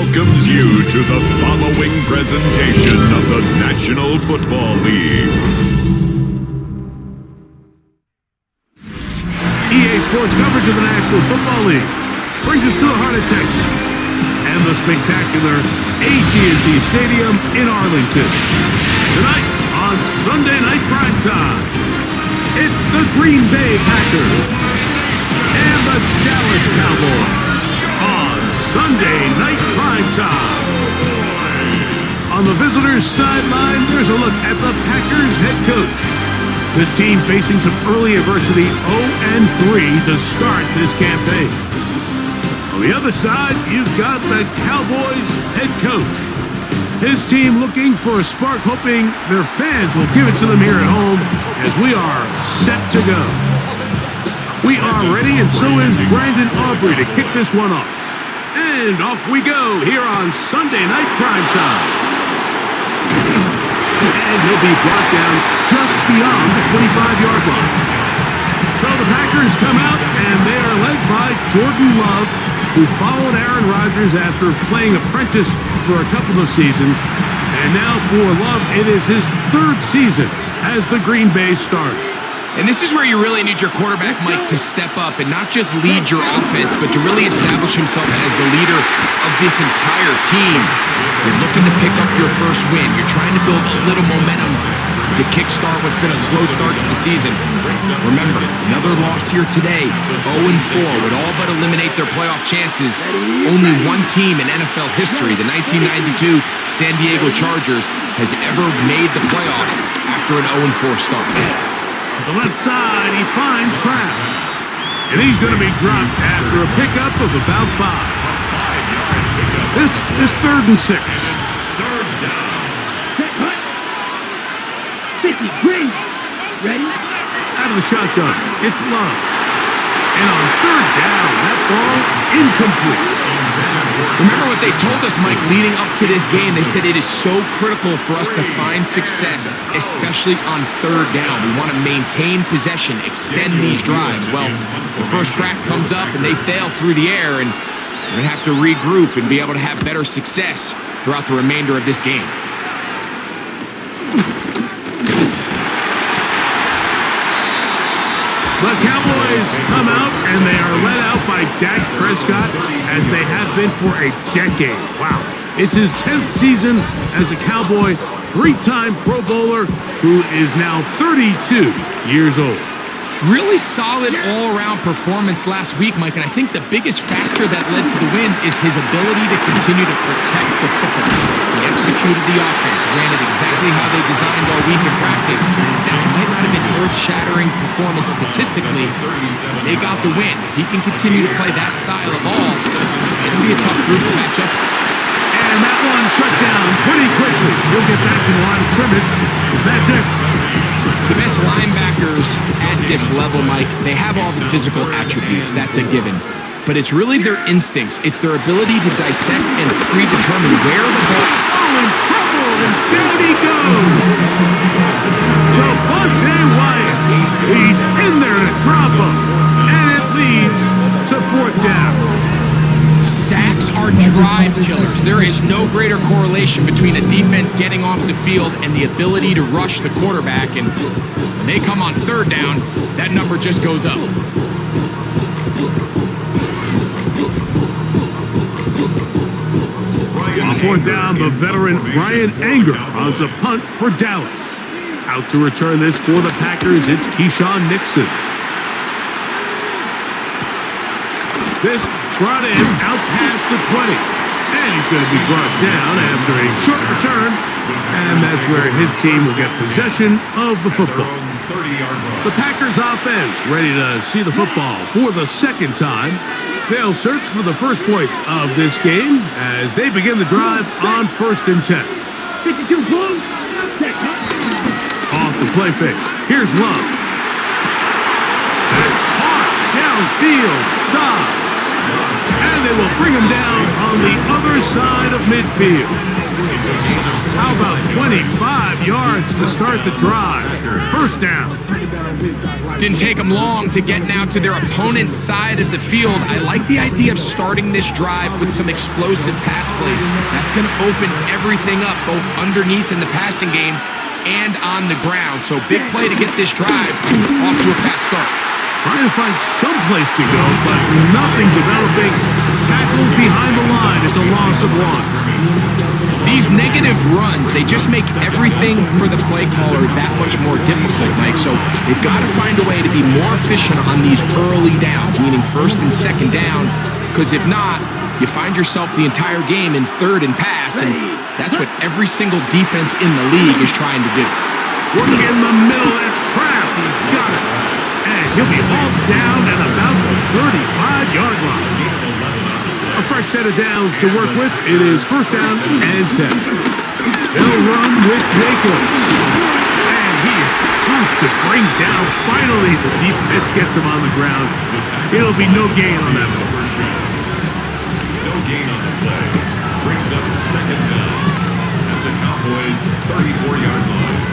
welcomes you to the following presentation of the National Football League. EA Sports coverage of the National Football League brings us to the heart of Texas and the spectacular AT&T Stadium in Arlington. Tonight on Sunday Night Primetime, it's the Green Bay Packers and the Dallas Cowboys on Sunday Night Primetime. On the visitors' sideline, there's a look at the Packers head coach. This team facing some early adversity, 0-3 to start this campaign. On the other side, you've got the Cowboys head coach. His team looking for a spark, hoping their fans will give it to them here at home as we are set to go. We are ready, and so is Brandon Aubrey to kick this one off. And off we go here on Sunday Night Primetime. And he'll be brought down just beyond the 25-yard line. So the Packers come out, and they are led by Jordan Love, who followed Aaron Rodgers after playing apprentice for a couple of seasons. And now for Love, it is his third season as the Green Bay starter. And this is where you really need your quarterback, Mike, to step up and not just lead your offense, but to really establish himself as the leader of this entire team. You're looking to pick up your first win. You're trying to build a little momentum to kickstart what's been a slow start to the season. Remember, another loss here today, 0-4, would all but eliminate their playoff chances. Only one team in NFL history, the 1992 San Diego Chargers, has ever made the playoffs after an 0-4 start. To the left side, he finds Kraft. And he's going to be dropped after a pickup of about 5. This 3rd and 6. Third down. 50 Green. Ready? Out of the shotgun, it's Love. And on 3rd down, that ball is incomplete. Remember what they told us, Mike, leading up to this game. They said it is so critical for us to find success, especially on 3rd down. We want to maintain possession, extend these drives. Well, the first crack comes up and they fail through the air, and we're going to have to regroup and be able to have better success throughout the remainder of this game. The Cowboys come out, and they are led out by Dak Prescott, as they have been for a decade. Wow. It's his 10th season as a Cowboy, 3-time Pro Bowler, who is now 32 years old. Really solid all-around performance last week, Mike, and I think the biggest factor that led to the win is his ability to continue to protect the football. He executed the offense, ran it exactly how they designed all week in practice. Now, it might not have been earth-shattering performance statistically, but they got the win. If he can continue to play that style of ball, it's going to be a tough group to match up. And that one shut down pretty quickly. He'll get back to the line of scrimmage. That's it. The best linebackers at this level, Mike, they have all the physical attributes. That's a given. But it's really their instincts. It's their ability to dissect and predetermine where the ball... Oh, in trouble, and down he goes. Devontae Wyatt. He's in there to drop him. And it leads to 4th down. Sacks are drive killers. There is no greater correlation between a defense getting off the field and the ability to rush the quarterback. And when they come on 3rd down, that number just goes up. On 4th down, the veteran Ryan Anger runs a punt for Dallas. Out to return this for the Packers, it's Keyshawn Nixon. This brought in out past the 20. And he's going to be brought down after a short return. And that's where his team will get possession of the football. The Packers offense ready to see the football for the 2nd time. They'll search for the first points of this game as they begin the drive on 1st and 10. 52 Blue. Off the play fake. Here's Love. That's caught downfield. Dobbs. And they will bring him down on the other side of midfield. How How about 25 yards to start the drive? First down. Didn't take them long to get now to their opponent's side of the field. I like the idea of starting this drive with some explosive pass plays. That's going to open everything up, both underneath in the passing game and on the ground. So big play to get this drive off to a fast start. Trying to find some place to go, but nothing developing. Tackled behind the line. It's a loss of 1. These negative runs, they just make everything for the play caller that much more difficult, Mike. So they've got to find a way to be more efficient on these early downs, meaning first and second down, because if not, you find yourself the entire game in third and pass, and that's what every single defense in the league is trying to do. Working in the middle, that's Kraft. He's got it. And he'll be hauled down at about the 35-yard line. A fresh set of downs to work with. It is first down and 10. They'll run with Jacobs. And he is tough to bring down. Finally, the defense gets him on the ground. It'll be no gain on that one. No gain on the play. Brings up second down at the Cowboys' 34-yard line.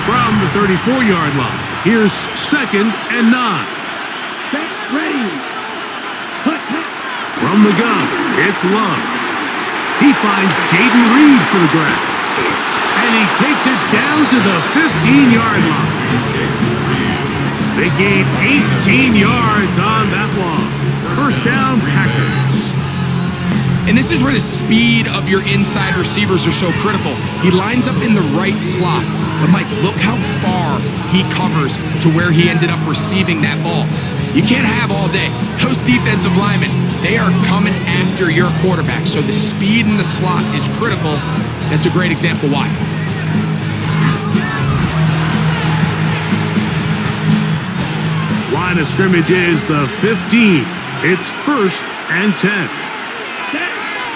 From the 34-yard line, here's second and 9. Set, ready. From the gun, it's Love. He finds Jaden Reed for the grab. And he takes it down to the 15-yard line. They gain 18 yards on that one. First down, Packers. And this is where the speed of your inside receivers are so critical. He lines up in the right slot. But Mike, look how far he covers to where he ended up receiving that ball. You can't have all day. Those defensive linemen, they are coming after your quarterback. So the speed in the slot is critical. That's a great example why. Line of scrimmage is the 15. It's first and 10.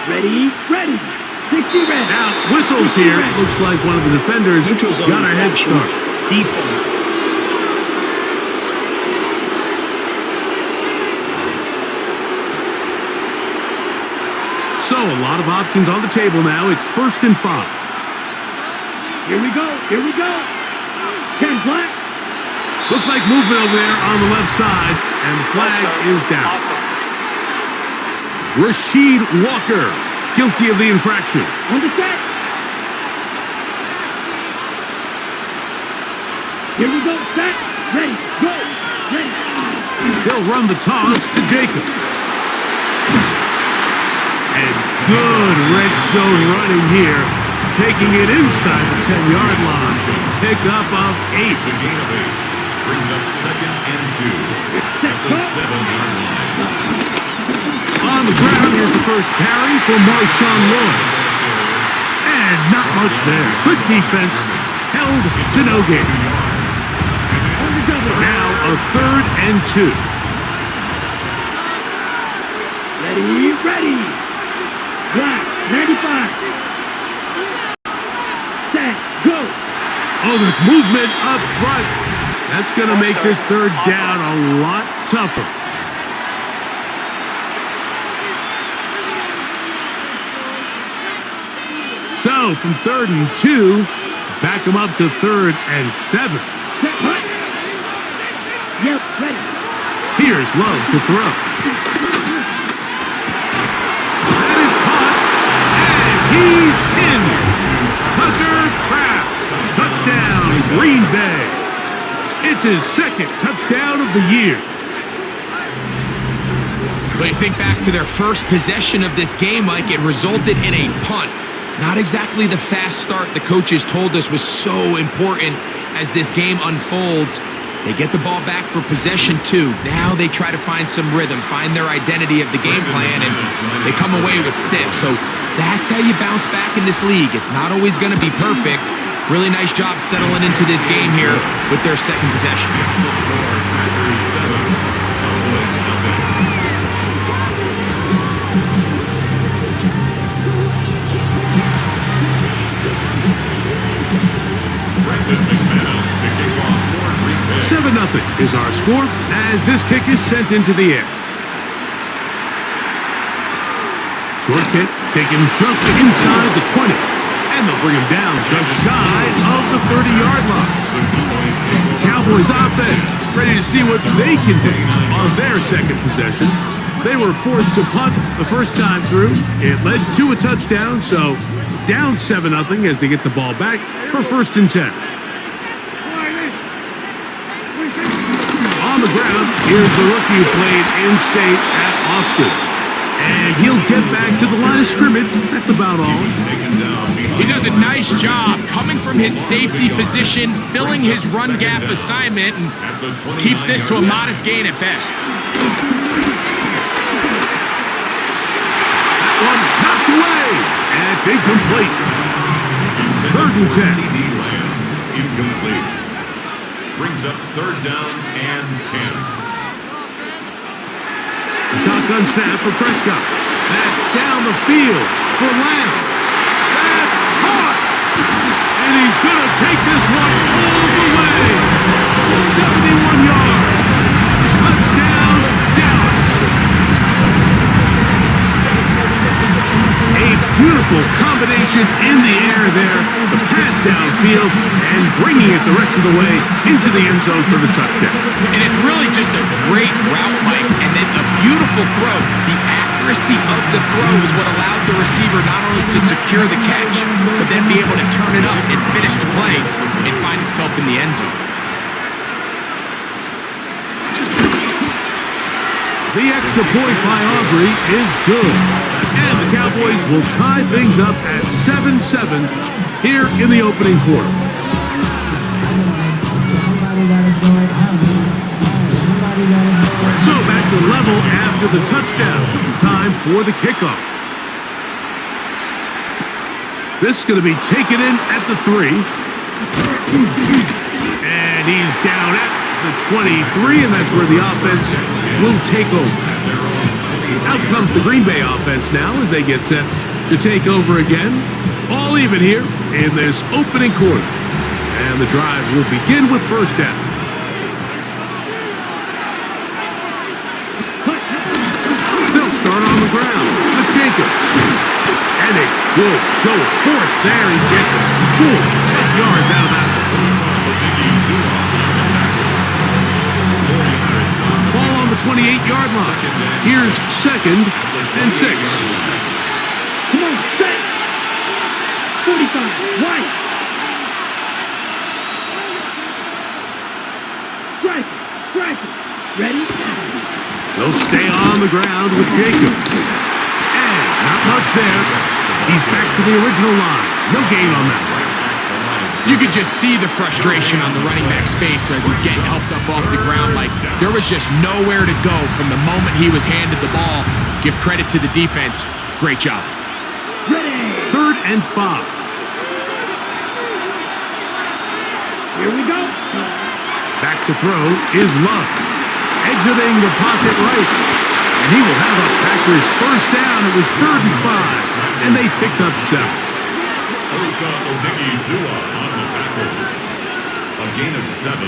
Ready, ready. 60 ready. Now, whistles here. Looks like one of the defenders got a head start. Defense. So, a lot of options on the table now. It's first and 5. Here we go, here we go. 10 black. Looks like movement over there on the left side, and the flag is down. Rasheed Walker, guilty of the infraction. On the set. Here we go, set, ready, go, ready. They'll run the toss to Jacobs. And good red zone running here, taking it inside the 10-yard line. Pick up of 8. It's a gain of 8. Brings up second and 2 at the 7-yard line. On the ground, here's the first carry for Marshawn Lloyd. And not much there. Good defense. Held to no gain. Now a third and 2. Ready, ready. Black, 95. Set, go. Oh, there's movement up front. That's going to make this third down a lot tougher. So, from third and 2, back them up to third and 7. Set, hut. Yep, ready. Here's Love to throw. That is caught, and he's in. Tucker Kraft, touchdown, Green Bay. It's his second touchdown of the year. But you think back to their first possession of this game, Mike, it resulted in a punt. Not exactly the fast start the coaches told us was so important as this game unfolds. They get the ball back for possession 2. Now they try to find some rhythm, find their identity of the game plan, and they come away with 6. So that's how you bounce back in this league. It's not always going to be perfect. Really nice job settling into this game here with their second possession. It's the score, Packers 7, Cowboys nothing. Brandon McManus to kick off for Green Bay. 7-0 is our score as this kick is sent into the air. Short kick, taken just inside the 20. And they'll bring him down just shy of the 30-yard line. Cowboys offense ready to see what they can do on their second possession. They were forced to punt the first time through. It led to a touchdown, so down 7-0 as they get the ball back for 1st and 10. On the ground, here's the rookie who played in-state at Austin. And he'll get back to the line of scrimmage. That's about all. He does a nice job coming from his safety position, filling his run gap assignment, and keeps this to a modest gain at best. One knocked away, and it's incomplete. 3rd and 10. CD Lamb, incomplete. Brings up 3rd down and 10. Shotgun snap for Prescott. That's down the field for Lamb. That's caught. And he's going to take this one all the way. 71 yards. Touchdown, Dallas. A beautiful combination in the air there. The pass downfield and bringing it the rest of the way into the end zone for the touchdown. And it's really just a great route, Mike, and then a beautiful throw. The accuracy of the throw is what allowed the receiver not only to secure the catch, but then be able to turn it up and finish the play and find himself in the end zone. The extra point by Aubrey is good. And the Cowboys will tie things up at 7-7 here in the opening quarter. So back to level after the touchdown. Time for the kickoff. This is going to be taken in at the 3. And he's down at the 23, and that's where the offense will take over. Out comes the Green Bay offense now as they get set to take over again. All even here in this opening quarter. And the drive will begin with 1st down. They'll start on the ground with Jacobs. And a good show of force there. He gets a full 10 yards out of that. Ball on the 28-yard line. Here's 2nd and 6. Come on, set. 45, right. Strike it. Ready? They'll stay on the ground with Jacobs. And not much there. He's back to the original line. No gain on that. You could just see the frustration on the running back's face as he's getting helped up off the ground. Like, there was just nowhere to go from the moment he was handed the ball. Give credit to the defense. Great job. Ready. 3rd and 5. Here we go. Back to throw is Love. Exiting the pocket right. And he will have a Packers 1st down. It was 3rd and 5. And they picked up 7. Osa Odigizua on the tackle. A gain of 7.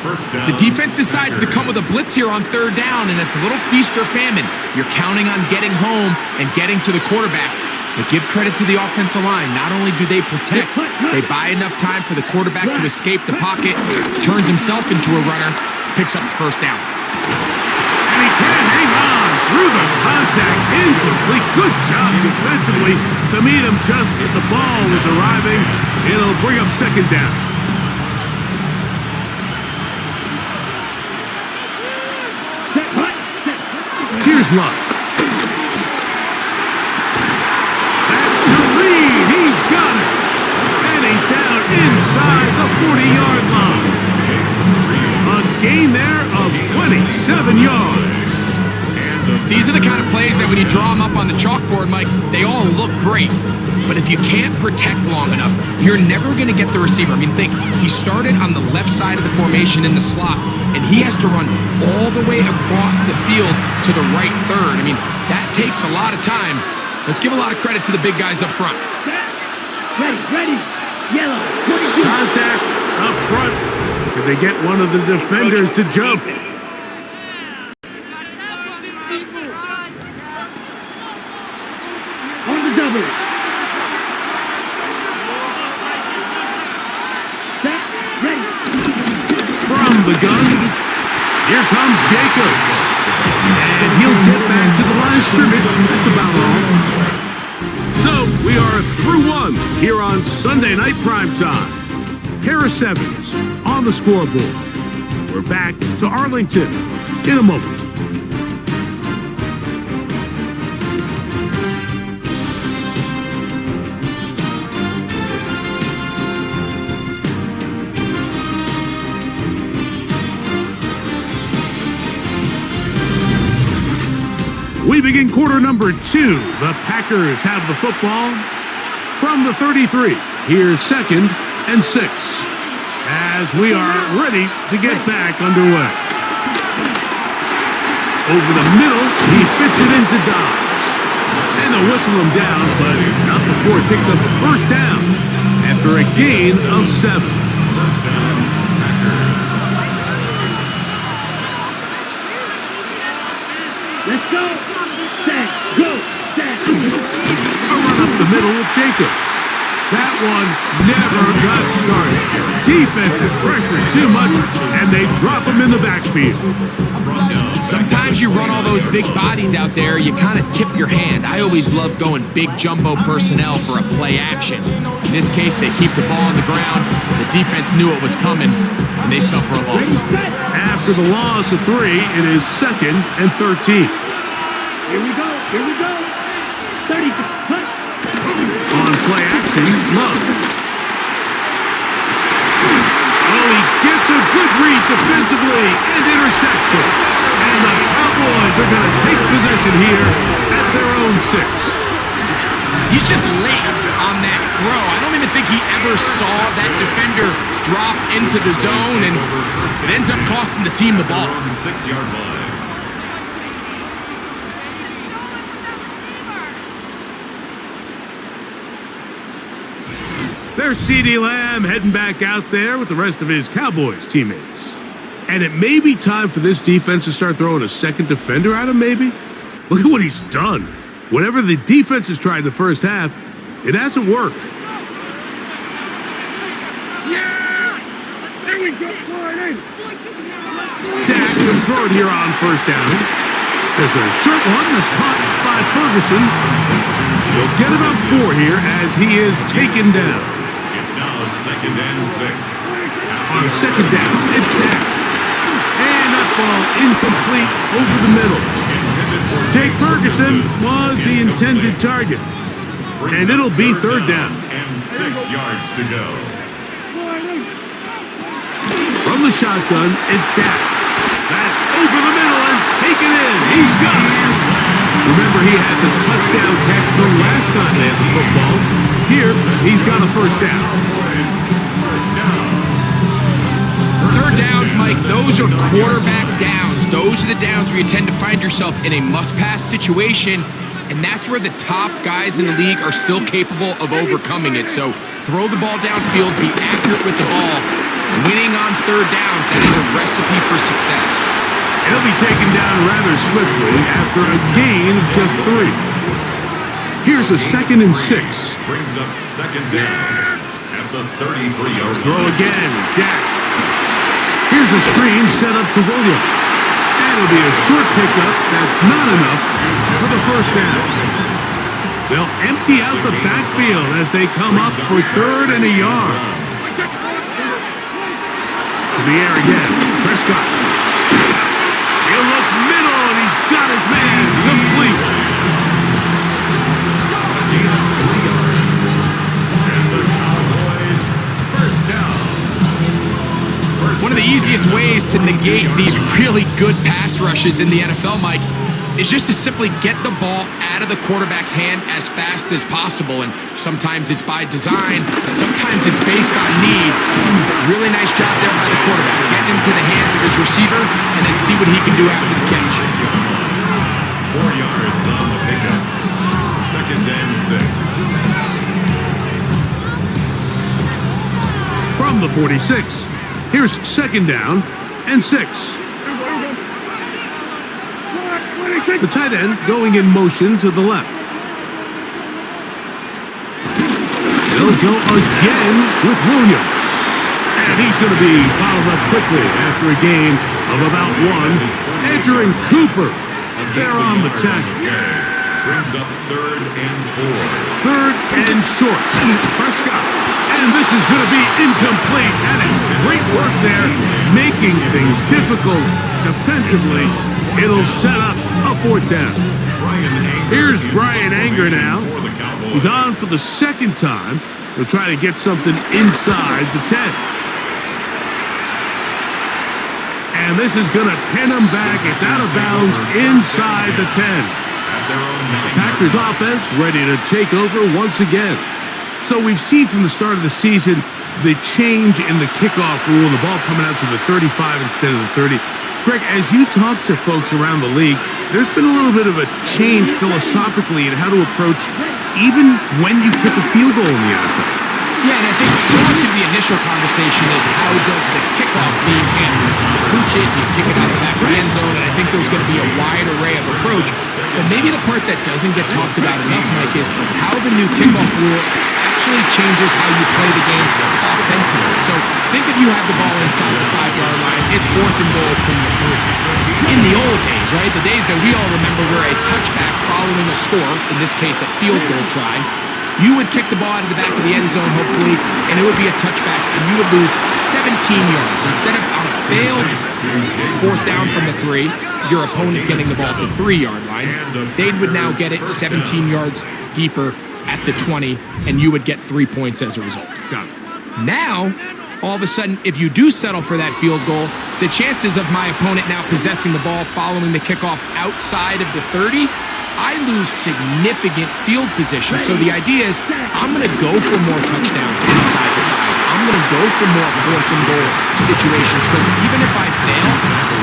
1st down. The defense decides to come with a blitz here on 3rd down, and it's a little feast or famine. You're counting on getting home and getting to the quarterback. But give credit to the offensive line. Not only do they protect, they buy enough time for the quarterback to escape the pocket, turns himself into a runner, picks up the 1st down. And he can't hang on through the contact. Incomplete. Good job defensively to meet him just as the ball was arriving. It'll bring up 2nd down. Here's Love. That's to Reed. He's got it. And he's down inside the 40-yard line. A gain there of 27 yards. These are the kind of plays that when you draw them up on the chalkboard, Mike, they all look great. But if you can't protect long enough, you're never going to get the receiver. I mean, think, he started on the left side of the formation in the slot, and he has to run all the way across the field to the right 3rd. I mean, that takes a lot of time. Let's give a lot of credit to the big guys up front. Ready. Yellow. Contact up front. Did they get one of the defenders to jump? from the gun. Here comes Jacobs. And he'll get back to the line of scrimmage. That's about all. So, we are through one here on Sunday Night Primetime. Harris Evans on the scoreboard. We're back to Arlington in a moment. We begin quarter number 2. The Packers have the football from the 33. Here's 2nd and 6 as we are ready to get back underway. Over the middle, he fits it into Dobbs. And they'll whistle him down, but not before he picks up a first down after a gain of 7. First down, Packers. Let's go. Set. Go. Set. A run up the middle with Jacobs. That one never got started. Defensive pressure too much, and they drop him in the backfield. Sometimes you run all those big bodies out there, you kind of tip your hand. I always love going big jumbo personnel for a play action. In this case, they keep the ball on the ground. The defense knew it was coming, and they suffer a loss. After the loss of 3, it is 2nd and 13. Here we go. Here we go. 30. Cut. On play action, Love. Oh, he gets a good read defensively and intercepts it. And the Cowboys are going to take possession here at their own 6. He's just late on that throw. I don't even think he ever saw that defender drop into the zone, and it ends up costing the team the ball. On the 6-yard line. There's CeeDee Lamb heading back out there with the rest of his Cowboys teammates. And it may be time for this defense to start throwing a second defender at him, maybe? Look at what he's done. Whatever the defense has tried in the first half, it hasn't worked. Yeah. There we go. Florida. Dak can throw it here on first down. There's a short one that's caught by Ferguson. He'll get about 4 here as he is taken down. It's now 2nd and 6. On second down, it's Dak. And that ball incomplete over the middle. Jake Ferguson was the intended target. And it'll be 3rd down. And 6 yards to go. From the shotgun, it's Dak. That's over the middle and taken in. He's got it. Remember, he had the touchdown catch the last time they had the football. Here, he's got a first down. First down. 3rd downs, Mike, those are quarterback downs. Those are the downs where you tend to find yourself in a must-pass situation, and that's where the top guys in the league are still capable of overcoming it. So throw the ball downfield, be accurate with the ball. Winning on 3rd downs, that is a recipe for success. He'll be taken down rather swiftly after a gain of just 3. Here's a 2nd and 6. Brings up 2nd down at the 33-yard Throw again, Dak. Here's a screen set up to Williams. And it'll be a short pickup that's not enough for the first down. They'll empty out the backfield as they come up for 3rd and a yard. To the air again, Prescott. He'll look middle, and he's got his man complete. And the Cowboys first down. One of the easiest ways to negate these really good pass rushes in the NFL, Mike, is just to simply get the ball out of the quarterback's hand as fast as possible. And sometimes it's by design, sometimes it's based on need. Really nice job there by the quarterback. Get into the hands of his receiver and then see what he can do after the catch. 4 yards on the pickup. 2nd and 6. From the 46, here's 2nd down and 6. The tight end going in motion to the left. They'll go again with Williams. And And he's going to be bottled up quickly after a gain of about one. Entering Cooper. They're on the tackle. Brings up 3rd and 4. 3rd and short. Prescott. And this is going to be incomplete. That is great work there, making things difficult defensively. It'll set up a 4th down. Here's Brian Anger now. He's on for the 2nd time. He'll try to get something inside the 10. And this is going to pin him back. It's out of bounds inside the 10. Packers offense ready to take over once again. So we've seen from the start of the season the change in the kickoff rule, the ball coming out to the 35 instead of the 30. Greg, as you talk to folks around the league, there's been a little bit of a change philosophically in how to approach even when you kick a field goal in the NFL. Yeah, and I think so much of the initial conversation is how does the kickoff team handle it? Do you pooch it? Do you kick it out the back of the end zone? And I think there's going to be a wide array of approach. But maybe the part that doesn't get talked about enough, Mike, is how the new kickoff rule actually changes how you play the game offensively. So think if you have the ball inside the 5-yard line, it's 4th and goal from the 3. In the old days, right, the days that we all remember were a touchback following a score, in this case a field goal try, you would kick the ball out of the back of the end zone, hopefully, and it would be a touchback, and you would lose 17 yards. Instead of on a failed 4th down from the 3, your opponent getting the ball at the 3-yard line, they would now get it 17 yards deeper at the 20, and you would get 3 points as a result. Got it. Now, all of a sudden, if you do settle for that field goal, the chances of my opponent now possessing the ball following the kickoff outside of the 30, I lose significant field position. So the idea is I'm going to go for more touchdowns inside the 5. I'm going to go for more 4th and goal situations because even if I fail,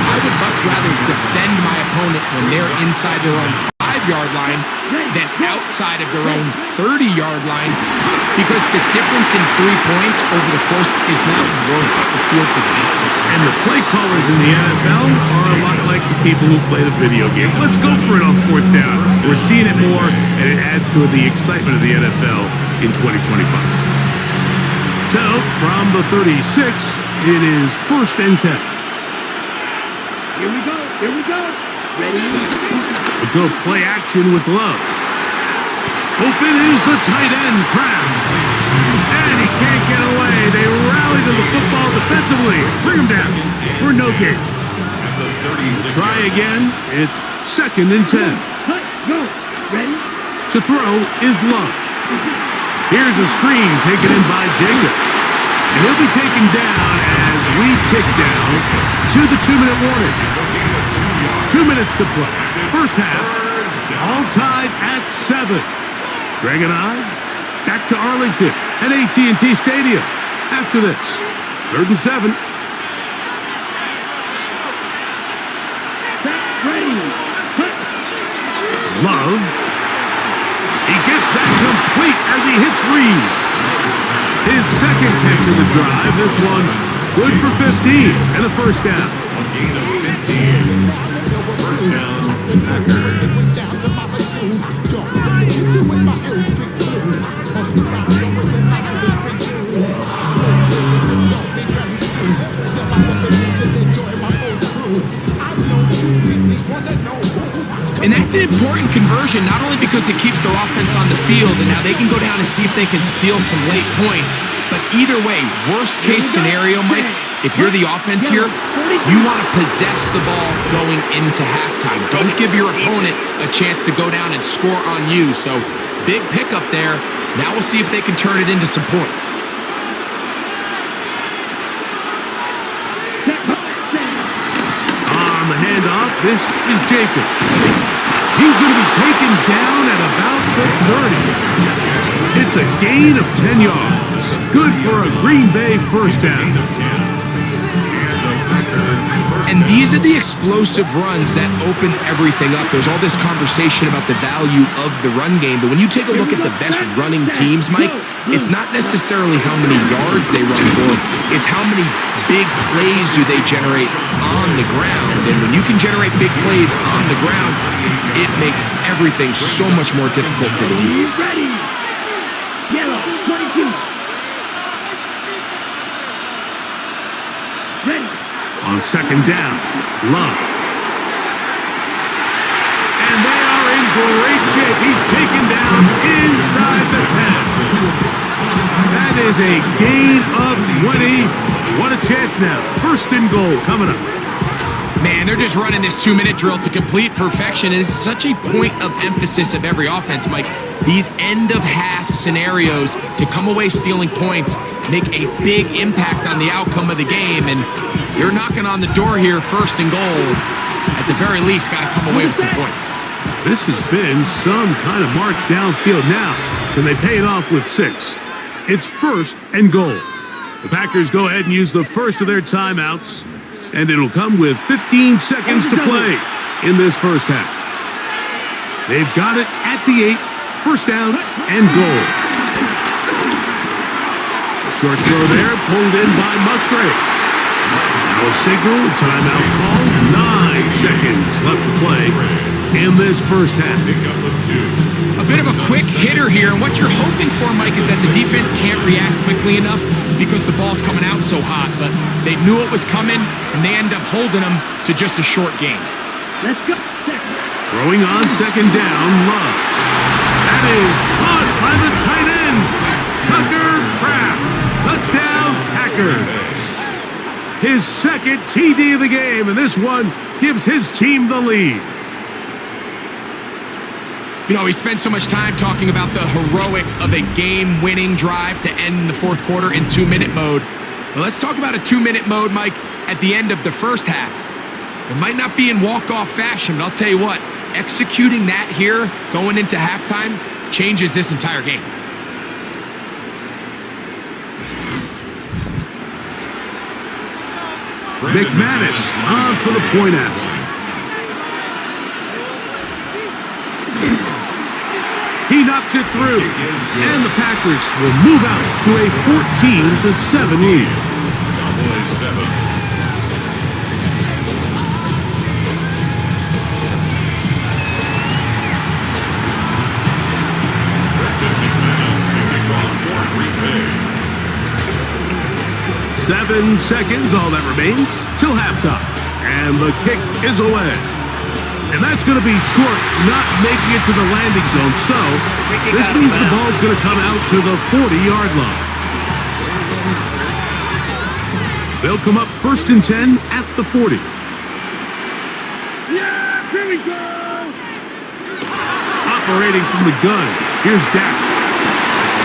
I would much rather defend my opponent when they're inside their own 5-yard line than outside of their own 30-yard line because the difference in 3 points over the course is not worth the field position. And the play callers in the NFL are a lot like the people who play the video game. Let's go for it on 4th down. We're seeing it more, and it adds to the excitement of the NFL in 2025. So, from the 36, it is 1st and 10. Here we go. Here we go. Ready? A go play action with Love. Open is the tight end, Kraft. And he can't get away. They rally to the football defensively. Bring him down for no gain. Try again. It's 2nd and 10. Cut. Go. Ready? To throw is Love. Here's a screen taken in by Jacobs. And he'll be taken down as we tick down to the 2-minute warning. 2 minutes to play. First half, all tied at 7. Greg and I, back to Arlington at AT&T Stadium. After this, 3rd and 7. Ready. Cut. Love. He gets that complete as he hits Reed. His 2nd catch of the drive. This one good for 15 and a 1st down. A gain of 15. 1st down, Packers. And that's an important conversion, not only because it keeps their offense on the field, and now they can go down and see if they can steal some late points, but either way, worst case scenario, Mike, if you're the offense here, you want to possess the ball going into halftime. Don't give your opponent a chance to go down and score on you. So big pickup there. Now we'll see if they can turn it into some points. On the handoff, this is Jacobs. He's going to be taken down at about the 30. It's a gain of 10 yards. Good for a Green Bay 1st down. And these are the explosive runs that open everything up. There's all this conversation about the value of the run game, but when you take a look at the best running teams, Mike, it's not necessarily how many yards they run for, it's how many big plays do they generate on the ground. And when you can generate big plays on the ground, it makes everything so much more difficult for the defense. Yellow, 22. On second down, Love. And they are in great shape. He's taken down inside the 10. That is a gain of 20. What a chance now. First and goal coming up. Man, they're just running this 2-minute drill to complete perfection. It is such a point of emphasis of every offense, Mike. These end-of-half scenarios to come away stealing points make a big impact on the outcome of the game, and you're knocking on the door here, first and goal. At the very least, got to come away with some points. This has been some kind of march downfield now. Can they pay it off with 6? It's first and goal. The Packers go ahead and use the first of their timeouts, and it'll come with 15 seconds to play in this first half. They've got it at the 8, first down and goal. Short throw there, pulled in by Musgrave. Now a signal, timeout call, 9 seconds left to play in this first half. A bit of a quick hitter here, and what you're hoping for, Mike, is that the defense can't react quickly enough because the ball's coming out so hot, but they knew it was coming, and they end up holding them to just a short game. Let's go. Throwing on second down, Love. That is caught by the tight end, Tucker Kraft. Touchdown, Packers. His second TD of the game, and this one gives his team the lead. You know, we spent so much time talking about the heroics of a game-winning drive to end the fourth quarter in 2-minute mode. But let's talk about a 2-minute mode, Mike, at the end of the first half. It might not be in walk-off fashion, but I'll tell you what, executing that here, going into halftime, changes this entire game. McManus on for the point after. He knocks it through, and the Packers will move out to a 14-7 lead. Cowboys 7. Brendan McManus to kick off for Green Bay. 7 seconds, all that remains, till halftime. And the kick is away. And that's going to be short, not making it to the landing zone. So, this means the ball's going to come out to the 40-yard line. They'll come up first and 10 at the 40. Yeah, here we go. Operating from the gun, here's Dak.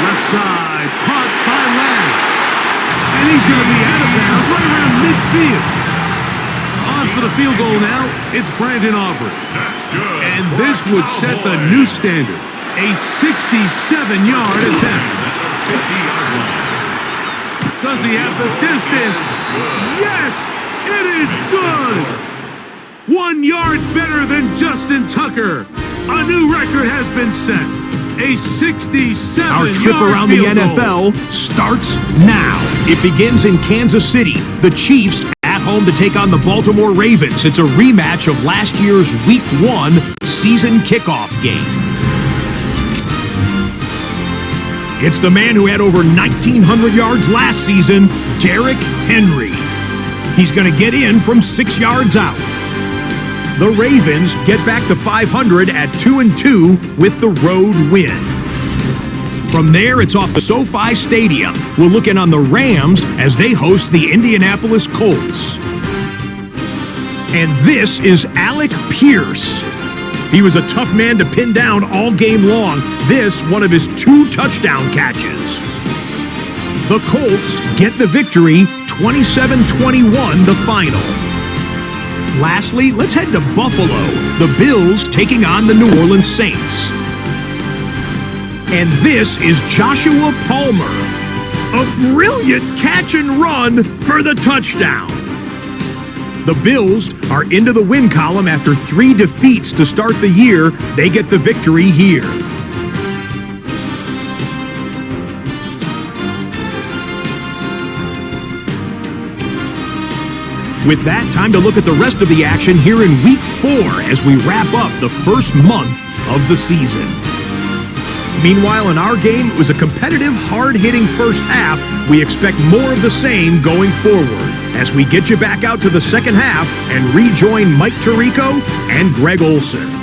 Left side, caught by Lamb. And he's going to be out of bounds right around midfield. On for the field goal now, it's Brandon Aubrey. That's good. And this would set the new standard. A 67-yard attempt. 50-yard line. Does he have the distance? Yes, it is good. 1 yard better than Justin Tucker. A new record has been set. A 67-yard Our trip around the NFL starts now. It begins in Kansas City. The Chiefs at home to take on the Baltimore Ravens. It's a rematch of last year's Week 1 season kickoff game. It's the man who had over 1,900 yards last season, Derrick Henry. He's going to get in from 6 yards out. The Ravens get back to 500 at 2-2 with the road win. From there, it's off to SoFi Stadium. We'll look in on the Rams as they host the Indianapolis Colts. And this is Alec Pierce. He was a tough man to pin down all game long. This, one of his 2 touchdown catches. The Colts get the victory, 27-21 the final. Lastly, let's head to Buffalo. The Bills taking on the New Orleans Saints. And this is Joshua Palmer. A brilliant catch and run for the touchdown. The Bills are into the win column after 3 defeats to start the year. They get the victory here. With that, time to look at the rest of the action here in Week 4 as we wrap up the first month of the season. Meanwhile, in our game, it was a competitive, hard-hitting first half. We expect more of the same going forward as we get you back out to the second half and rejoin Mike Tirico and Greg Olson.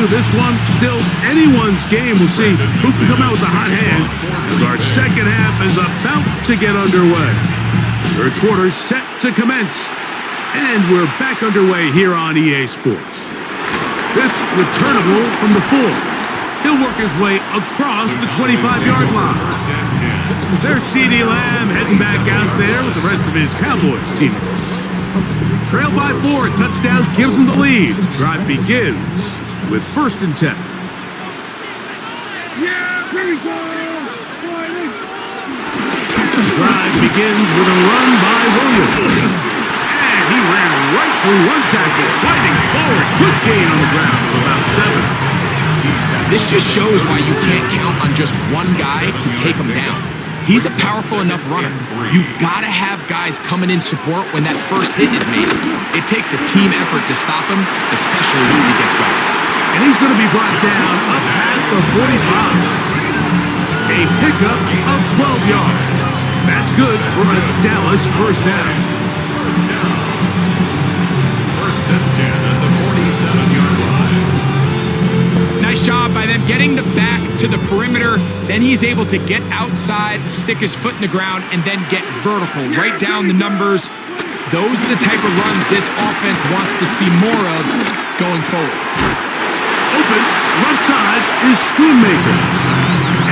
This one still anyone's game. We'll see who can come out with a hot hand as our second half is about to get underway. Third quarter set to commence, and we're back underway here on EA Sports. This returnable from the 4. He'll work his way across the 25-yard line. There's CeeDee Lamb heading back out there with the rest of his Cowboys teammates. Trail by 4, a touchdown gives them the lead. Drive begins with 1st and 10. Yeah, here we go. Drive begins with a run by Williams. And he ran right through one tackle, fighting forward. Good gain on the ground of about 7. This just shows why you can't count on just one guy to take him down. He's a powerful enough runner. You gotta have guys coming in support when that first hit is made. It takes a team effort to stop him, especially once he gets going. And he's going to be brought down up past the 45. A pickup of 12 yards. That's good for a Dallas first down. First and 10 at the 47-yard line. Nice job by them getting the back to the perimeter. Then he's able to get outside, stick his foot in the ground, and then get vertical. Right down the numbers. Those are the type of runs this offense wants to see more of going forward. Open, left side is Schoonmaker.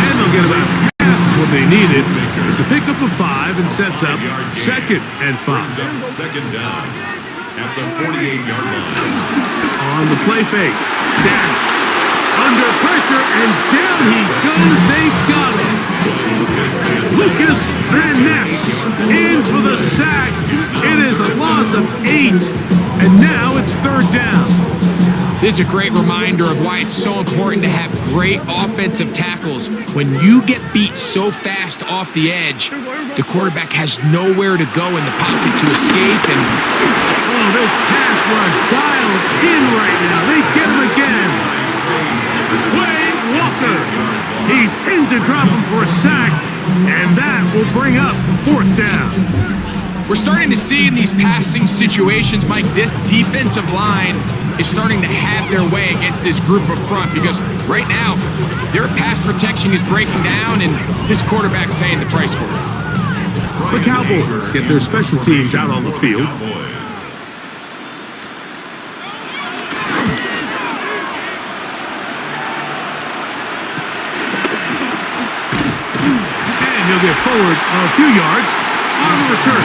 And they'll get about half what they needed. It's a pickup of 5 and sets up 2nd and 5. Second down at the 48-yard line. On the play fake. Down. Under pressure, and down he goes. They got him. Lucas Van Ness in for the sack. It is a loss of 8. And now it's 3rd down. This is a great reminder of why it's so important to have great offensive tackles. When you get beat so fast off the edge, the quarterback has nowhere to go in the pocket to escape. And oh, this pass rush dialed in right now. They get him again. Quay Walker. He's in to drop him for a sack, and that will bring up 4th down. we're starting to see in these passing situations, Mike, this defensive line is starting to have their way against this group up front, because right now their pass protection is breaking down and this quarterback's paying the price for it. The Cowboys get their special teams out on the field. And he'll get forward a few yards on the return.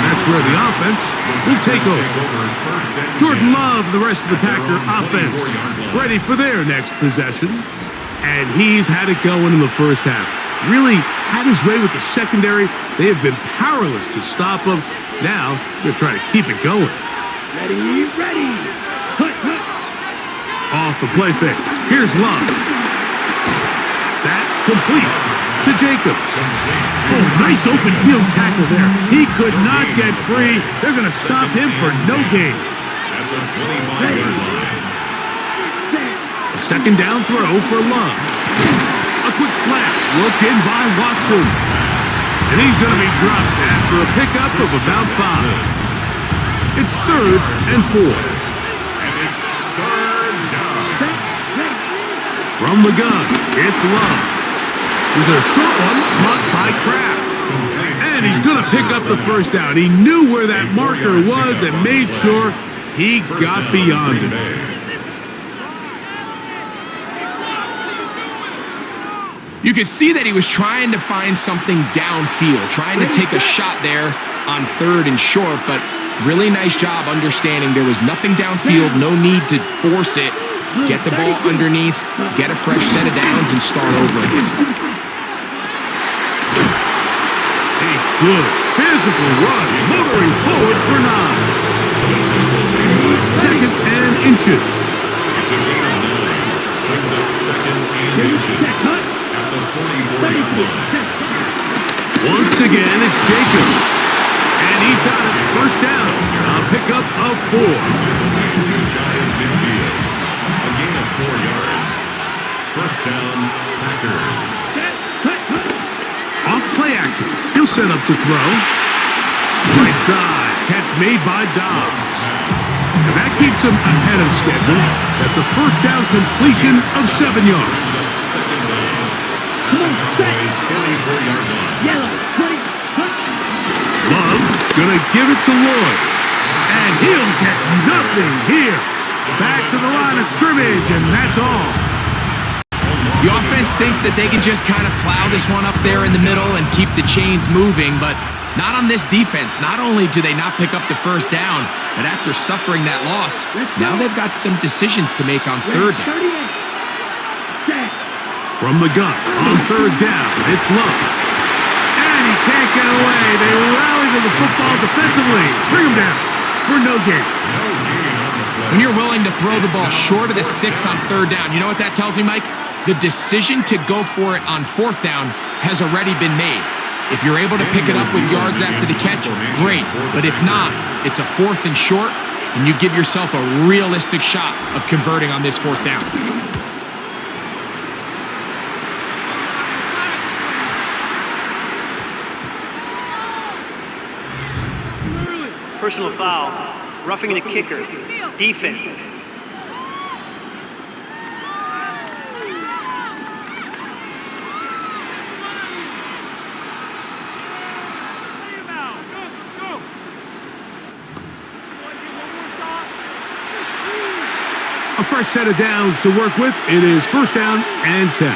That's where the offense will take over. Jordan Love, the rest of the Packer offense, ready for their next possession. And he's had it going in the first half. Really had his way with the secondary. They have been powerless to stop him. Now they're trying to keep it going. Ready, ready. Hut, hut. Off the play fake. Here's Love. That complete to Jacobs. Oh, nice open field tackle there. He could not get free. They're going to stop him for no gain. At the 25-yard line. A second down throw for Love. A quick slap, looked in by Watson. And he's going to be dropped after a pickup of about 5. It's 3rd and 4. And it's 3rd down. From the gun, it's Love. There's a short one caught by Kraft. And he's going to pick up the first down. He knew where that marker was and made sure he got beyond it. You could see that he was trying to find something downfield, trying to take a shot there on 3rd and short, but really nice job understanding there was nothing downfield, no need to force it. Get the ball underneath, get a fresh set of downs, and start over. A good physical run, motoring forward for 9. Second and inches. It's a gain of 9. Brings up second and inches at the 44-yard line. Once again, it's Jacobs. And he's got it. First down. A pickup of 4. Just shy of midfield. A gain of 4 yards. First down, Packers. Off play action. He'll set up to throw. Right side. Catch made by Dobbs. And that keeps him ahead of schedule. That's a first down completion of 7 yards. Second down. At the Cowboys' 44-yard line. Yellow, green, Love gonna give it to Lloyd. And he'll get nothing here. Back to the line of scrimmage, and that's all. The offense thinks that they can just kind of plow this one up there in the middle and keep the chains moving, but not on this defense. Not only do they not pick up the first down, but after suffering that loss, now they've got some decisions to make on third down. 38. From the gun, on third down, it's Love. And he can't get away. They rally to the football defensively. Bring him down for no gain. When you're willing to throw the ball short of the sticks on third down, you know what that tells me, Mike? The decision to go for it on fourth down has already been made. If you're able to pick it up with yards after the catch, great. But if not, it's a 4th and short, and you give yourself a realistic shot of converting on this 4th down. Personal foul. Roughing the kicker. Defense. A fresh set of downs to work with. It is first down and 10.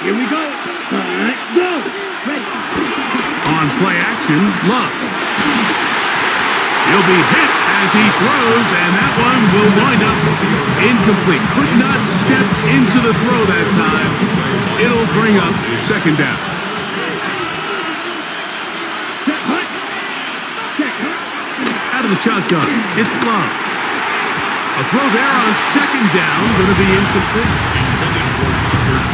Here we go. All right, go. Ready. On play action, Love. He'll be hit as he throws, and that one will wind up incomplete. Could not step into the throw that time. It'll bring up second down. Check hut. Check hut. Out of the shotgun, it's Love. A throw there on second down, going to be incomplete.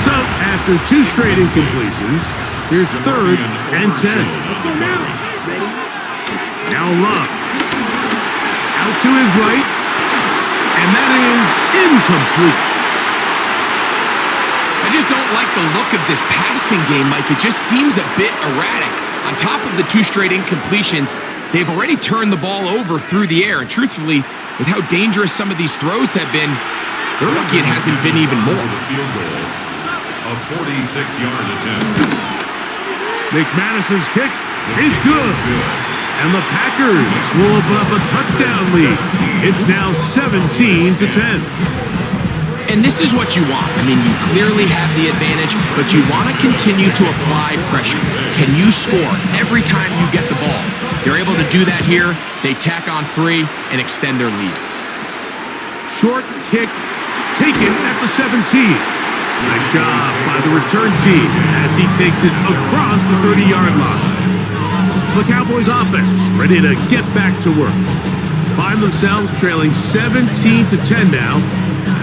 So, after 2 straight incompletions, here's third and 10. Let's go now. Ready. Now Love. Out to his right, and that is incomplete. I just don't like the look of this passing game, Mike. It just seems a bit erratic. On top of the 2 straight incompletions, they've already turned the ball over through the air. And truthfully, with how dangerous some of these throws have been, they're lucky it hasn't been even more. Field goal. A 46-yard attempt. McManus's kick is good. And the Packers will open up a touchdown lead. It's now 17-10. And this is what you want. I mean, you clearly have the advantage, but you want to continue to apply pressure. Can you score every time you get the ball? They're able to do that here. They tack on 3 and extend their lead. Short kick taken at the 17. Nice job by the return team as he takes it across the 30-yard line. The Cowboys offense ready to get back to work. Find themselves trailing 17-10 now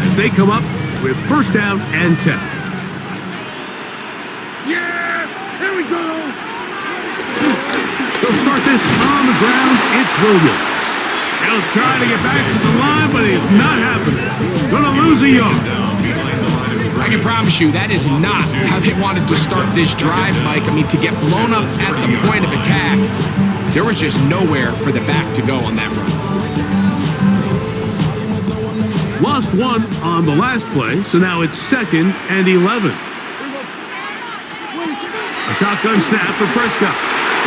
as they come up with first down and 10. Yeah, here we go. They'll start this on the ground. It's Williams. He'll try to get back to the line, but it's not happening. Gonna lose a yard. I can promise you that is not how they wanted to start this drive, Mike. I mean, to get blown up at the point of attack, there was just nowhere for the back to go on that run. Lost 1 on the last play, so now it's 2nd and 11. A shotgun snap for Prescott.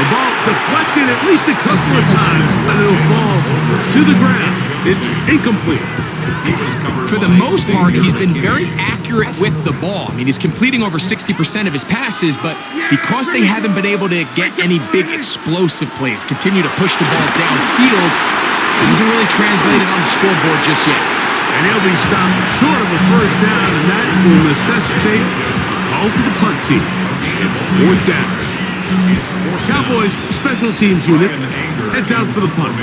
The ball deflected at least a couple of times, but it'll fall to the ground. It's incomplete. For the most part, he's been very accurate with the ball. I mean, he's completing over 60% of his passes, but because they haven't been able to get any big explosive plays, continue to push the ball downfield, it hasn't really translated on the scoreboard just yet. And he'll be stopped short of a first down, and that will necessitate a call to the punt team. It's 4th down. Cowboys special teams unit heads out for the punt.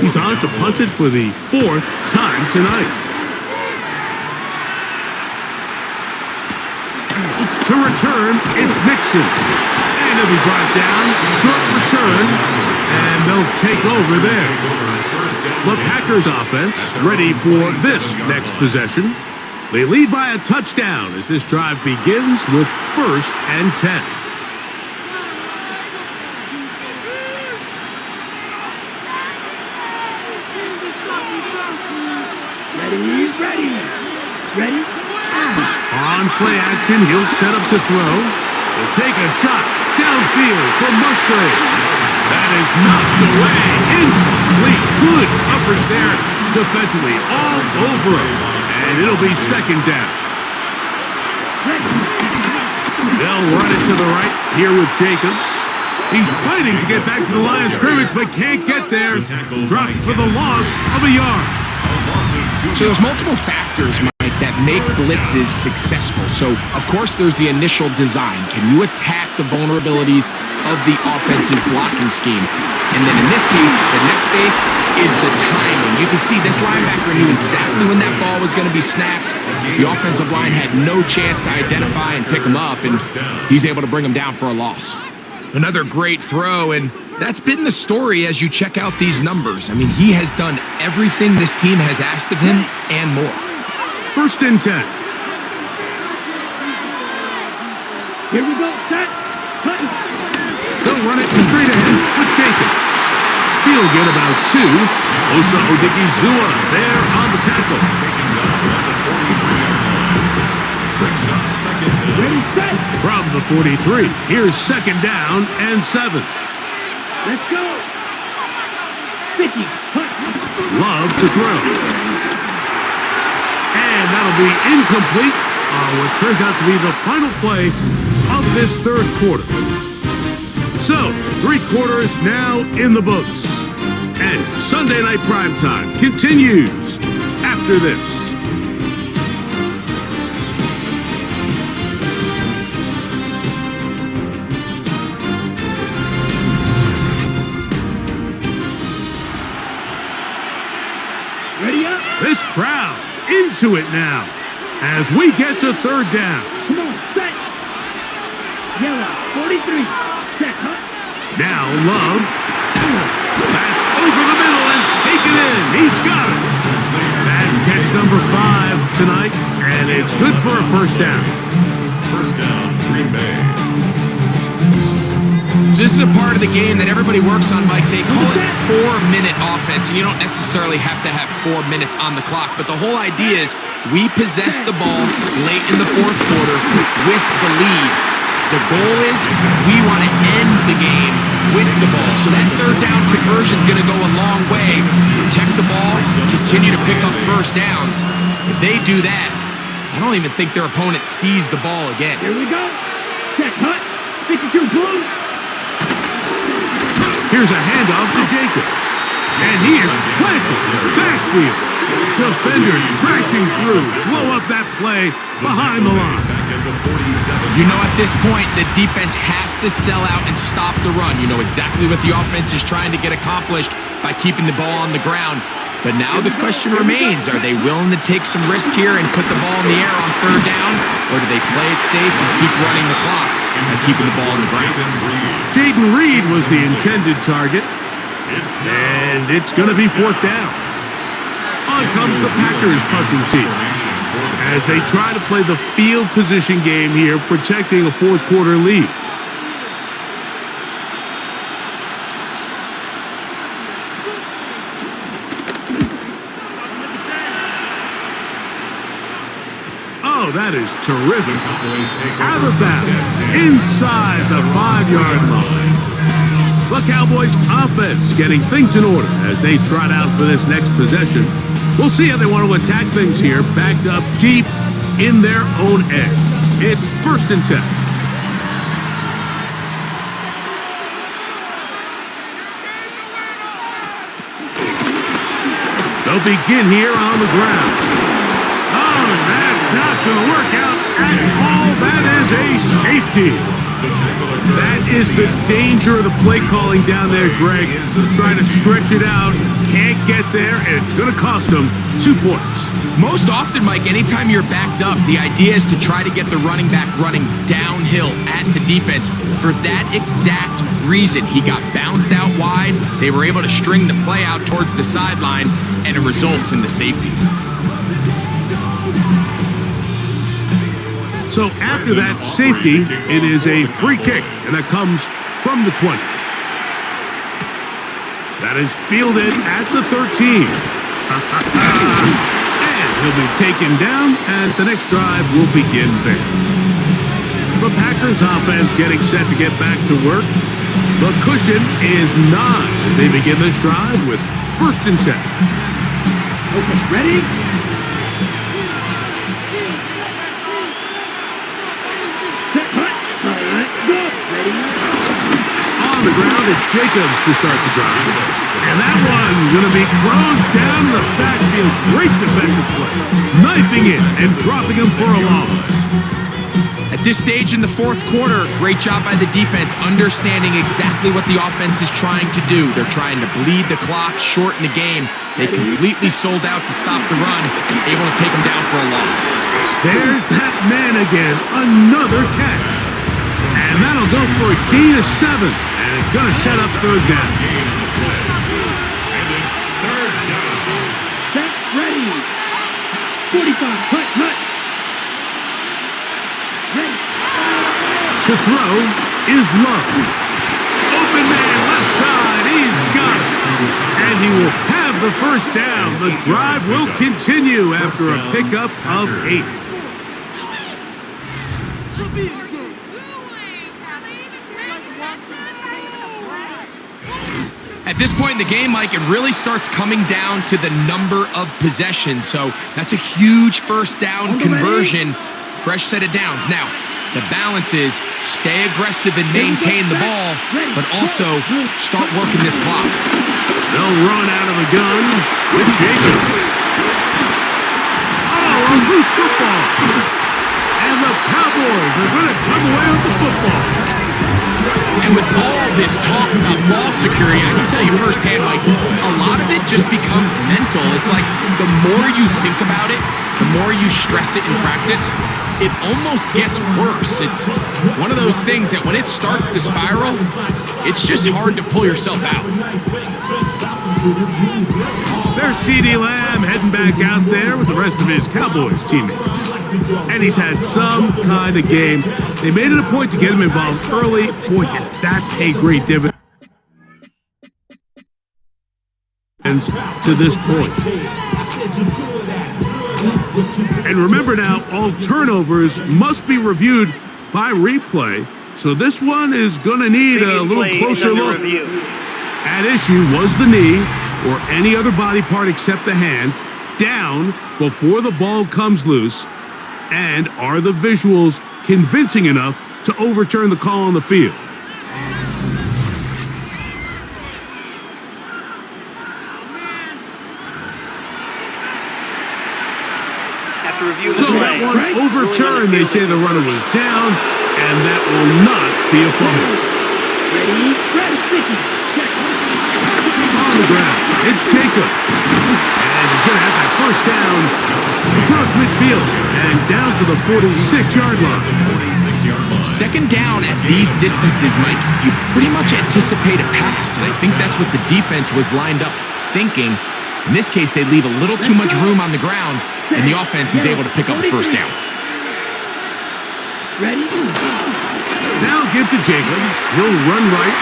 He's on to punt it for the 4th time tonight. To return, it's Nixon. And he'll be brought down, short return, and they'll take over there. The Packers offense ready for this next possession. They lead by a touchdown as this drive begins with 1st and 10. Ready? On play action, he'll set up to throw. He'll take a shot downfield for Musgrave. That is knocked away. Incomplete. Good coverage there defensively. All over him. And it'll be 2nd down. They'll run it to the right here with Jacobs. He's fighting to get back to the line of scrimmage, but can't get there. Dropped for the loss of a yard. So there's multiple factors, Mike, that make blitzes successful. So, of course, there's the initial design. Can you attack the vulnerabilities of the offense's blocking scheme? And then in this case, the next phase is the timing. You can see this linebacker knew exactly when that ball was going to be snapped. The offensive line had no chance to identify and pick him up, and he's able to bring him down for a loss. Another great throw, and that's been the story as you check out these numbers. I mean, he has done everything this team has asked of him and more. 1st and 10. Here we go. Set. Cut. They'll run it straight ahead with Jacobs. He'll get about 2. Osa Odigizua there on the tackle. Ready, set. From the 43, here's 2nd down and 7. Let's go. 50. Cut. Love to throw. And that'll be incomplete on what turns out to be the final play of this 3rd quarter. So, 3 quarters now in the books. And Sunday Night Primetime continues after this. Ready up. This crowd into it now as we get to 3rd down. Come on, set. Yellow, 43. Set, huh? Now Love. That's over the middle and taken in. He's got it. That's catch number 5 tonight, and it's good for a 1st down. 1st down, Green Bay. So this is a part of the game that everybody works on, Mike. They call it 4-minute offense, and you don't necessarily have to have 4 minutes on the clock. But the whole idea is we possess the ball late in the 4th quarter with the lead. The goal is we want to end the game with the ball. So that 3rd down conversion is going to go a long way. Protect the ball, continue to pick up 1st downs. If they do that, I don't even think their opponent sees the ball again. Here we go. Set, cut. 52 blue. Here's a handoff to Jacobs. And he is planted in the backfield. Defenders crashing through. Blow up that play behind the line. You know, at this point, the defense has to sell out and stop the run. You know exactly what the offense is trying to get accomplished by keeping the ball on the ground. But now the question remains, are they willing to take some risk here and put the ball in the air on 3rd down? Or do they play it safe and keep running the clock and keeping the ball on the ground? Jaden Reed was the intended target. And it's going to be 4th down. On comes the Packers punting team as they try to play the field position game here, protecting a 4th quarter lead. Oh, that is terrific. Out of bounds, inside the 5-yard line. The Cowboys offense getting things in order as they trot out for this next possession. We'll see how they want to attack things here, backed up deep in their own end. It's 1st and 10. They'll begin here on the ground. Oh, that's not going to work out at all. That is a safety. That is the danger of the play calling down there, Greg. Trying to stretch it out, can't get there, and it's going to cost them 2 points. Most often, Mike, anytime you're backed up, the idea is to try to get the running back running downhill at the defense. For that exact reason, he got bounced out wide. They were able to string the play out towards the sideline, and it results in the safety. So after that safety, it is a free kick, and that comes from the 20. That is fielded at the 13. And he'll be taken down as the next drive will begin there. The Packers offense getting set to get back to work. The cushion is 9 as they begin this drive with 1st and 10. Okay, ready? Set, hut. All right, go. Ready? On the ground, it's Jacobs to start the drive. And that one going to be thrown down the backfield. Great defensive play. Knifing it and dropping him for a loss. At this stage in the 4th quarter, great job by the defense, understanding exactly what the offense is trying to do. They're trying to bleed the clock, shorten the game. They completely sold out to stop the run, able to take them down for a loss. There's that man again, another catch. And that'll go for a gain of 7. And it's going to set up 3rd down. And it's 3rd down. Set, ready. 45, hut, hut. Ready. To throw is Love. Open man, left side, he's got it. And he will have the 1st down. The drive will continue after a pickup of 8. At this point in the game, Mike, it really starts coming down to the number of possessions. So that's a huge 1st down conversion. Fresh set of downs. Now, the balance is stay aggressive and maintain the ball, but also start working this clock. They'll run out of the gun with Jacobs. Oh, a loose football. And the Cowboys are going to come away with the football. And with all this talk about ball security, I can tell you firsthand, Mike, a lot of it just becomes mental. It's like the more you think about it, the more you stress it in practice, it almost gets worse. It's one of those things that when it starts to spiral, it's just hard to pull yourself out. There's C.D. Lamb heading back out there with the rest of his Cowboys teammates. And he's had some kind of game. They made it a point to get him involved early. Boy, did that pay great dividends to this point. And remember now, all turnovers must be reviewed by replay. So this one is going to need a little closer look. At issue was the knee or any other body part except the hand down before the ball comes loose. And are the visuals convincing enough to overturn the call on the field? So that one overturned. They say the runner was down, and that will not be a fumble. Ready, sticky. On the ground, it's Jacobs. And he's going to have that 1st down across midfield and down to the 46-yard line. 46-yard line. 2nd down at these distances, Mike, you pretty much anticipate a pass, and I think that's what the defense was lined up thinking. In this case, they leave a little too much room on the ground, and the offense is able to pick up the 1st down. Ready? Now give to Jacobs. He'll run right,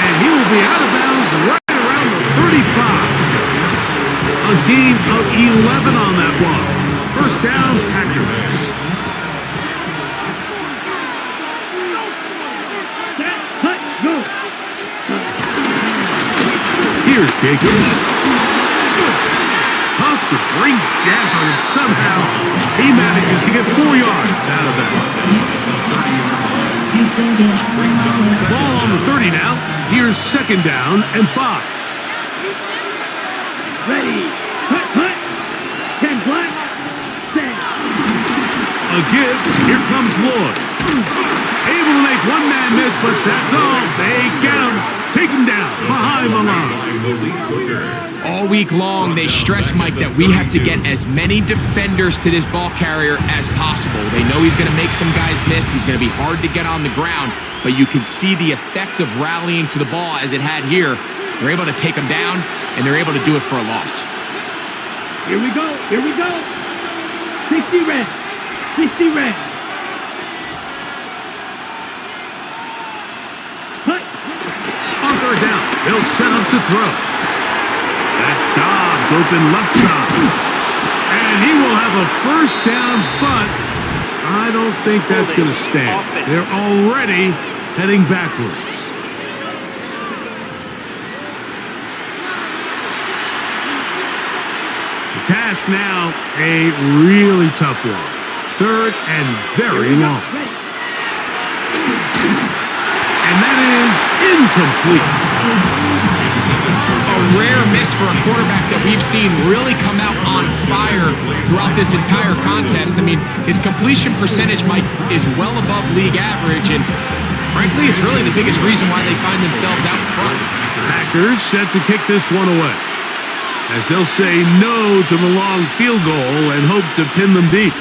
and he will be out of bounds right around the 35. A gain of 11 on that one. 1st down, Packers. Set, hut, go. Here's Jacobs. Tough to bring down, and somehow he manages to get 4 yards out of that. Ball on the 30 now. Here's 2nd down and 5. Ready, hut. 10 black. Set. A give. Here comes Lloyd. Able to make make one man miss, but that's all. They get him. Take him down behind the line. The lead hooker. All week long, they stress, Mike, that we have to get as many defenders to this ball carrier as possible. They know he's going to make some guys miss. He's going to be hard to get on the ground, but you can see the effect of rallying to the ball as it had here. They're able to take him down, and they're able to do it for a loss. Here we go. Here we go. 60 red. 60 red. Cut. On third down, they'll set up to throw. That's Dobbs open left side. And he will have a first down, but I don't think that's going to stand. They're already heading backwards. The task now, a really tough one. Third and very long. And that is incomplete. A rare miss for a quarterback that we've seen really come out on fire throughout this entire contest. I mean, his completion percentage, Mike, is well above league average, and frankly, it's really the biggest reason why they find themselves out in front. Packers set to kick this one away, as they'll say no to the long field goal and hope to pin them deep.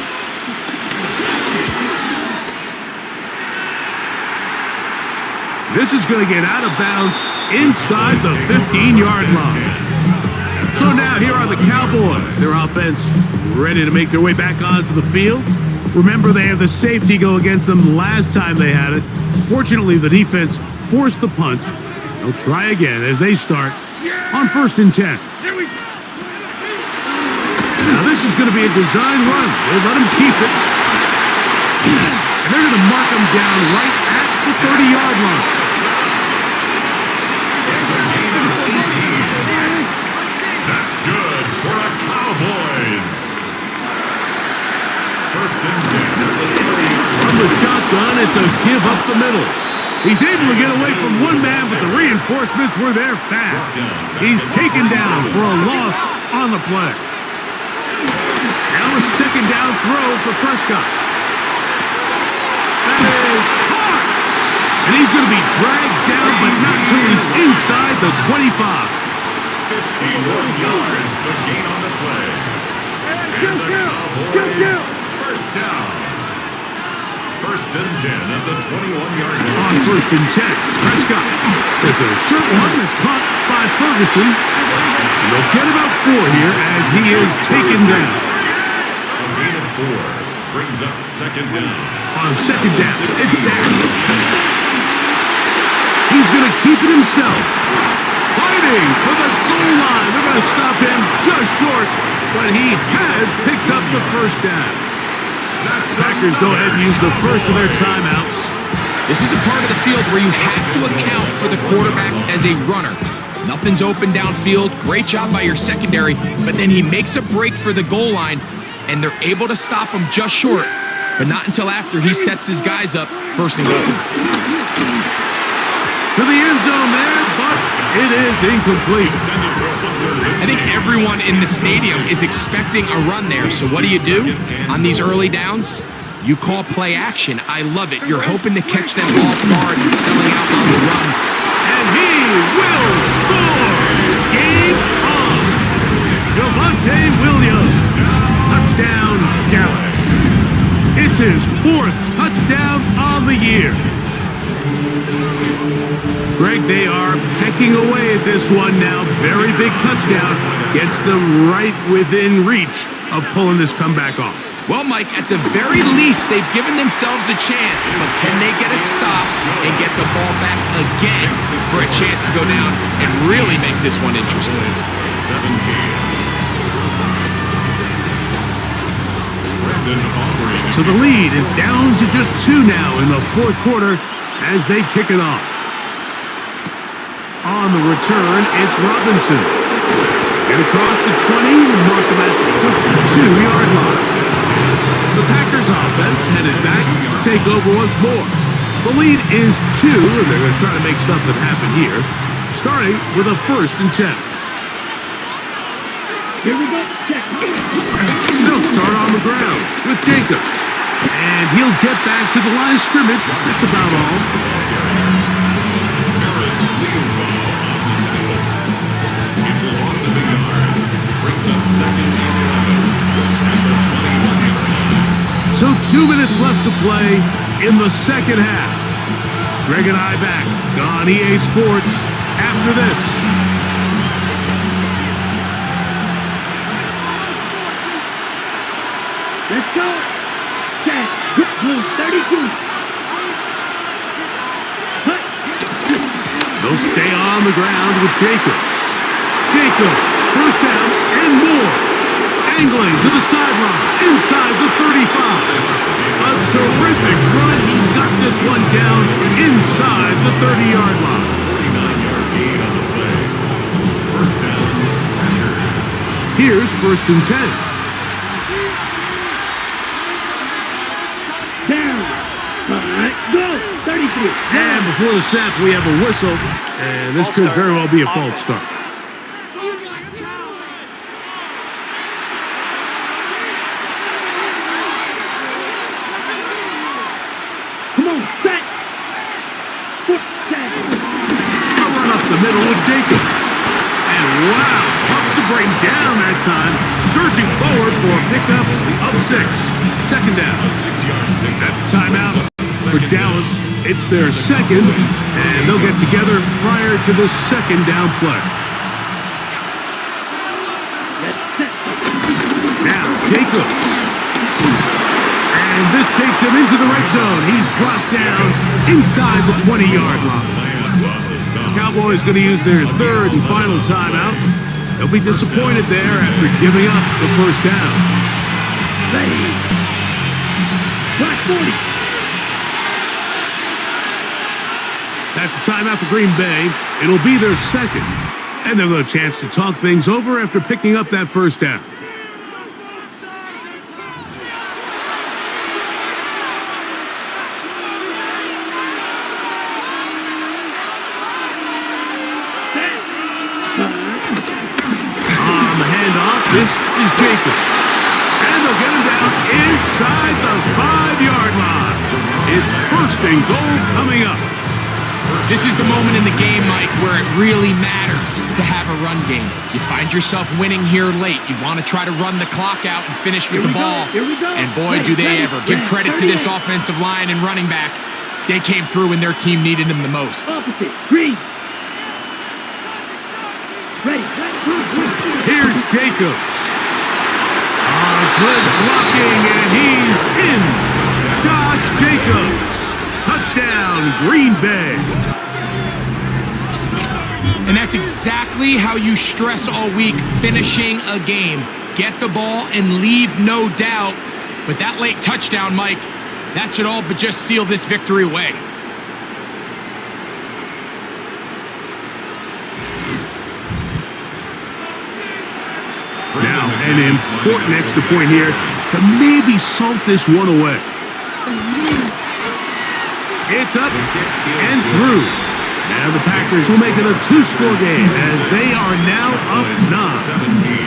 This is going to get out of bounds inside the 15-yard line. So now here are the Cowboys. Their offense ready to make their way back onto the field. Remember, they had the safety go against them last time they had it. Fortunately, the defense forced the punt. They'll try again as they start on 1st and 10. Now this is going to be a design run. They'll let him keep it. And they're going to mark him down right at the 30-yard line. It's a gain of 18. That's good for the Cowboys. 1st and 10. From the shotgun, it's a give up the middle. He's able to get away from one man, but the reinforcements were there fast. He's taken down for a loss on the play. Now a 2nd down throw for Prescott. That is hard. And he's going to be dragged down, but not till he's inside the 25. 51 yards, the gain on the play. And the Cowboys, 1st down. 1st and 10 at the 21-yard line. On 1st and 10, Prescott. There's a short one that's caught by Ferguson. And they'll get about 4 here as he is taken down. A gain of 4 brings up 2nd down. On 2nd down, it's down. He's going to keep it himself. Fighting for the goal line. They're going to stop him just short, but he has picked up the 1st down. Packers go ahead and use the first of their timeouts. This is a part of the field where you have to account for the quarterback as a runner. Nothing's open downfield. Great job by your secondary, but then he makes a break for the goal line, and they're able to stop him just short, but not until after he sets his guys up 1st and goal. To the end zone there, but it is incomplete. I think everyone in the stadium is expecting a run there. So what do? On these early downs? You call play action. I love it. You're hoping to catch them off guard and selling out on the run. And he will score! Game on! Javonte Williams. Touchdown, Dallas. It's his 4th touchdown on the year. Greg, they are pecking away at this one now. Very big touchdown. Gets them right within reach of pulling this comeback off. Well, Mike, at the very least, they've given themselves a chance. But can they get a stop and get the ball back again for a chance to go down and really make this one interesting? 17. So the lead is down to just 2 now in the 4th quarter as they kick it off. On the return, it's Robinson. Get across the 20 and mark him at the 22-yard line. The Packers offense headed back to take over once more. The lead is 2, and they're going to try to make something happen here, starting with a 1st and 10. Here we go. Check. They'll start on the ground with Jacobs. And he'll get back to the line of scrimmage. That's about all. Harris legal foul on the tackle. It's a loss of a yard. Brings up second and 11 at the 21-yard line. So 2 minutes left to play in the second half. Greg and I back on EA Sports after this. Let's go. Set. Blue 32. Hut. They'll stay on the ground with Jacobs. Jacobs, first down and more. Angling to the sideline, inside the 35. A terrific run. He's got this one down inside the 30-yard line. 49-yard gain on the play. First down, Packers. Here's first and 10. Down. Go. 33. And before the snap, we have a whistle. And this could very well be a false start. Come on, set. Foot set. A run up the middle with Jacobs. And wow, tough to bring down that time. Surging forward for a pickup of 6. Second down. A 6-yard pickup. That's a timeout for Dallas. It's their second, and they'll get together prior to the second down play. Now, Jacobs. And this takes him into the red zone. He's brought down inside the 20-yard line. Cowboys going to use their third and final timeout. They'll be disappointed there after giving up the first down. Ready. Black 40. That's a timeout for Green Bay. It'll be their second. And they'll get a chance to talk things over after picking up that first down. On the handoff, this is Jacobs. And they'll get him down inside the 5-yard line. It's first and goal coming up. This is the moment in the game, Mike, where it really matters to have a run game. You find yourself winning here late. You want to try to run the clock out and finish with the ball. Here we go. And boy, do they ever. Give credit to this offensive line and running back. They came through when their team needed them the most. Opposite. Green. Ready. Here's Jacobs. Good blocking, and he's in. Josh Jacobs. Touchdown, Green Bay. And that's exactly how you stress all week, finishing a game. Get the ball and leave no doubt. But that late touchdown, Mike, that should all but just seal this victory away. Now, an important extra point here to maybe salt this one away. It's up and through. Now the Packers will make it a 2-score game as they are now up 9. 17.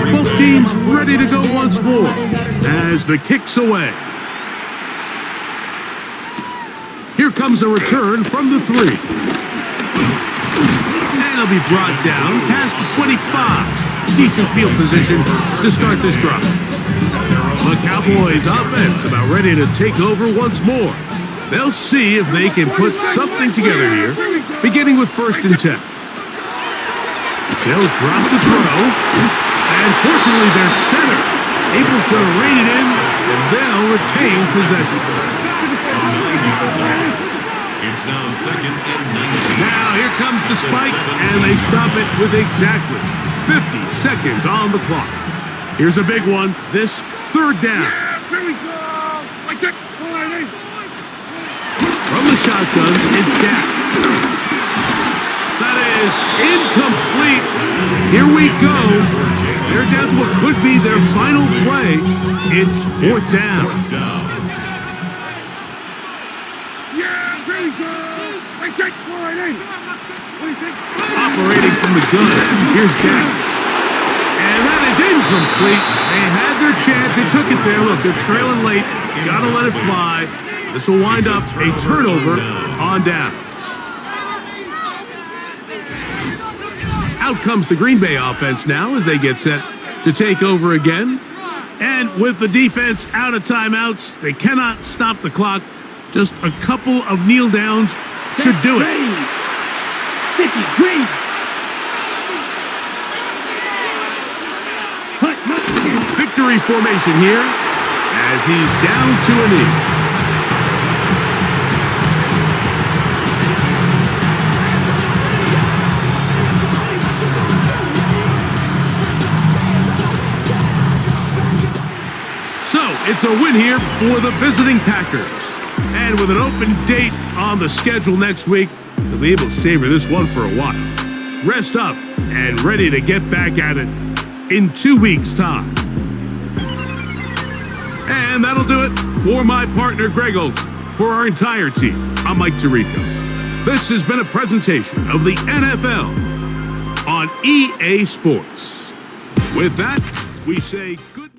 Both teams ready to go once more as the kick's away. Here comes a return from the 3. And he'll be brought down past the 25. Decent field position to start this drive. The Cowboys offense about ready to take over once more. They'll see if they can put something together here, beginning with first and 10. They'll drop the throw, and fortunately their center able to rein it in, and they'll retain possession. It's now second and 19. Now here comes the spike, and they stop it with exactly 50 seconds on the clock. Here's a big one, this third down. Here we go! From the shotgun, it's Dak. That is incomplete. Here we go. They're down to what could be their final play. It's fourth down. Yeah, here we go! Operating from the gun. Here's Dak. And that is incomplete. They had their chance. They took it there. Look, they're trailing late. Gotta let it fly. This will wind up a turnover on downs. Out comes the Green Bay offense now as they get set to take over again. And with the defense out of timeouts, they cannot stop the clock. Just a couple of kneel downs should do it. Sticky green. Victory formation here as he's down to a knee. So it's a win here for the visiting Packers. And with an open date on the schedule next week, they'll be able to savor this one for a while. Rest up and ready to get back at it in 2 weeks' time. And that'll do it for my partner, Greg Olson. For our entire team, I'm Mike Tirico. This has been a presentation of the NFL on EA Sports. With that, we say good.